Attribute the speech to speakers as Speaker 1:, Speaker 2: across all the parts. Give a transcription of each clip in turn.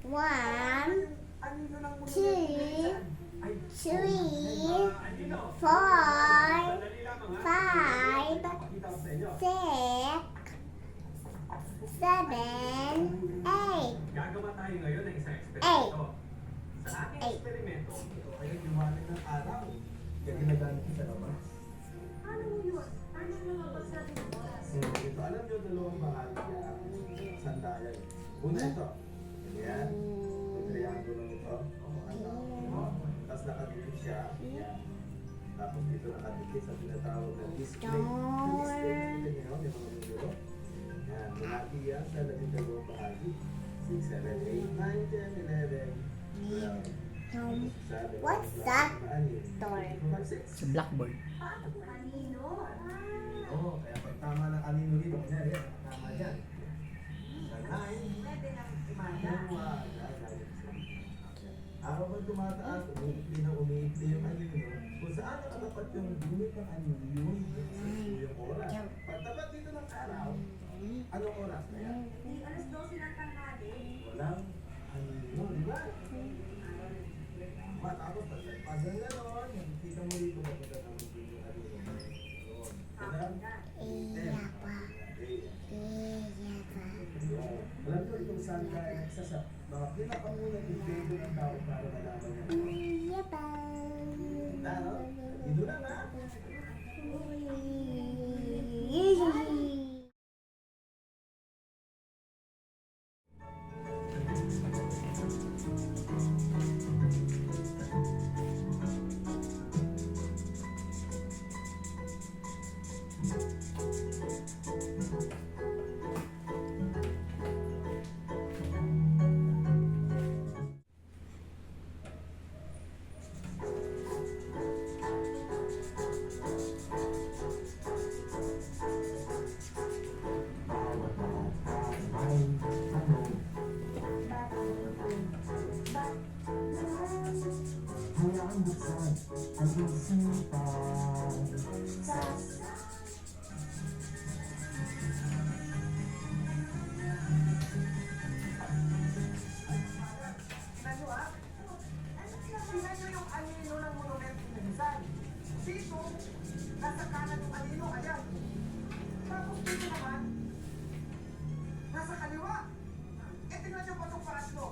Speaker 1: One, two, three, four, five, six, seven, eight.
Speaker 2: Gagawa tayo ngayon ng isang eksperimento. Sa ating
Speaker 1: Eight.
Speaker 2: eksperimento, ay nagliwanag ng araw. Kaya ginagamit ko sa labas.
Speaker 3: Paano mo yun? Paano mo mapagsabi ng oras?
Speaker 2: Ito, alam nyo, dalawang bahagi yan. Sandalan. Una ito. Yan. Yung triangulo nito. Tapos nakadikit siya. Yan. Tapos dito nakadikit sa tinatawag na display. Sa display na ito nyo, may mga numero. Yan. Malaki yan sa labing dalawang bahagi. 6, 7, 8, 9, 10, 11, 12.
Speaker 1: What's that? Door.
Speaker 4: Sa blackboard.
Speaker 3: Paano kung anino?
Speaker 2: Oo, kaya pag tama ng anino dito, kunyari yan, tama yan. Sa 9,
Speaker 3: Pwede lang umada.
Speaker 2: araw ba tumataas, umiikli na umiikli yung anino, kung saan nakatapat yung limit ng anino, yung oras. Pagtapat dito ng araw, anong oras na yan?
Speaker 3: Di alas 12 ng tanghali.
Speaker 2: Walang anino, di ba? Matapos, pag gano'n, kita mo dito maganda ng yung anino.
Speaker 3: Hapon na.
Speaker 1: Iya pa. Iya pa.
Speaker 2: Alam mo itong sangka ay isa sa mga pinakamunang invento ng tao para malaman niya.
Speaker 1: Iya pa.
Speaker 2: Tao, ito na nga.
Speaker 5: Hayaan buksan ang isipan.
Speaker 6: Tingnan nyo yung anino ng monumento ni Rizal. Dito, nasa kanan yung anino, ayan. Tapos dito naman, nasa kaliwa. Eh, tingnan nyo pa itong paraslo.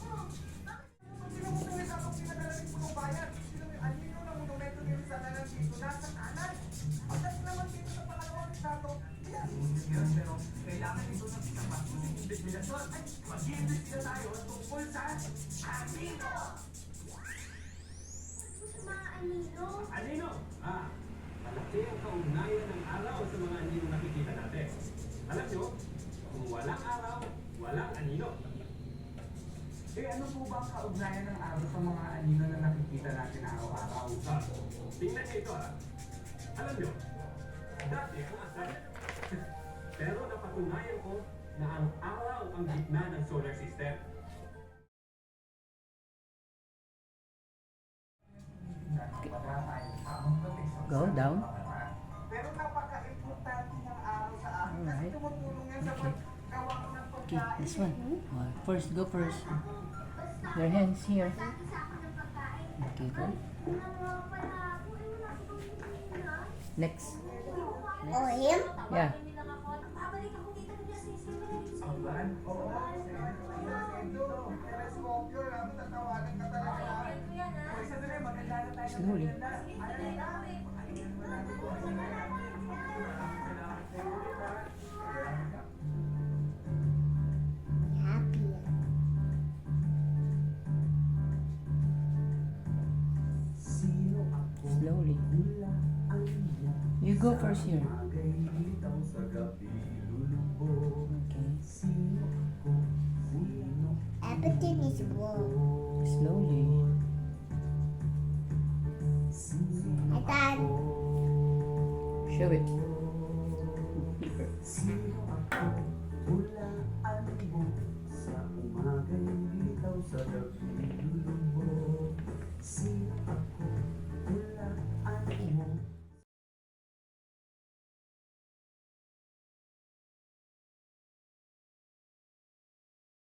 Speaker 6: Pag sinukutuloy sa itong pinagalating punong bayan, sino yung anino ng monumento ni Rizal na nandito, nasa kanan. Pagdating naman dito sa pangalawang estado, ayan.
Speaker 2: Yes, pero kailangan ito ng isang masusing investigasyon. Ay, mag-iimbestiga tayo tungkol sa anino.
Speaker 3: Mga anino.
Speaker 2: Anino? Malaki ang kaugnayan ng araw sa mga anino nakikita natin. Alam nyo, kung walang araw, walang anino.
Speaker 6: Eh, ano po ba ang kaugnayan ng araw sa mga anino na nakikita natin araw-araw?
Speaker 2: Tingnan nyo ito Alam nyo, dati ang asal. Pero napatunayan ko na ang araw ang gitna ng solar system.
Speaker 4: Go down.
Speaker 6: Pero napaka-importante ng araw sa akin kasi
Speaker 4: Alright.
Speaker 6: tumutulong yan sa
Speaker 4: Okay.
Speaker 6: paggawa ko ng
Speaker 4: Okay,
Speaker 6: pagkain.
Speaker 4: this one. First, go first. Your hands here.
Speaker 3: Isa ako ng pagkain.
Speaker 4: Okay, go.
Speaker 3: Wala pala ako. Eh, wala akong pagkain.
Speaker 4: Next.
Speaker 1: Oh, him?
Speaker 4: Yeah.
Speaker 3: Babalik ako dito ng Justin Simmons.
Speaker 2: Ang ban?
Speaker 6: Oo, Sendo, teleskopyo, ano, tatawagan ka talaga namin.
Speaker 3: Ito yan, ha?
Speaker 6: Isa doon eh, maganda na tayo ng
Speaker 4: Slowly.
Speaker 6: maganda. Ayan na.
Speaker 1: Happy.
Speaker 5: Sino ako?
Speaker 4: Slowly.
Speaker 5: Hula ang iyong
Speaker 4: You go first here.
Speaker 5: bagay bitaw sa gabi lulubog.
Speaker 4: Okay.
Speaker 5: Sino ako? Sino
Speaker 1: Everything is blue.
Speaker 4: Slowly.
Speaker 5: Sino
Speaker 1: I done.
Speaker 4: Show it.
Speaker 5: Sino ako? Hulaan mo sa umagay bitaw sa gabi lulubog. Sino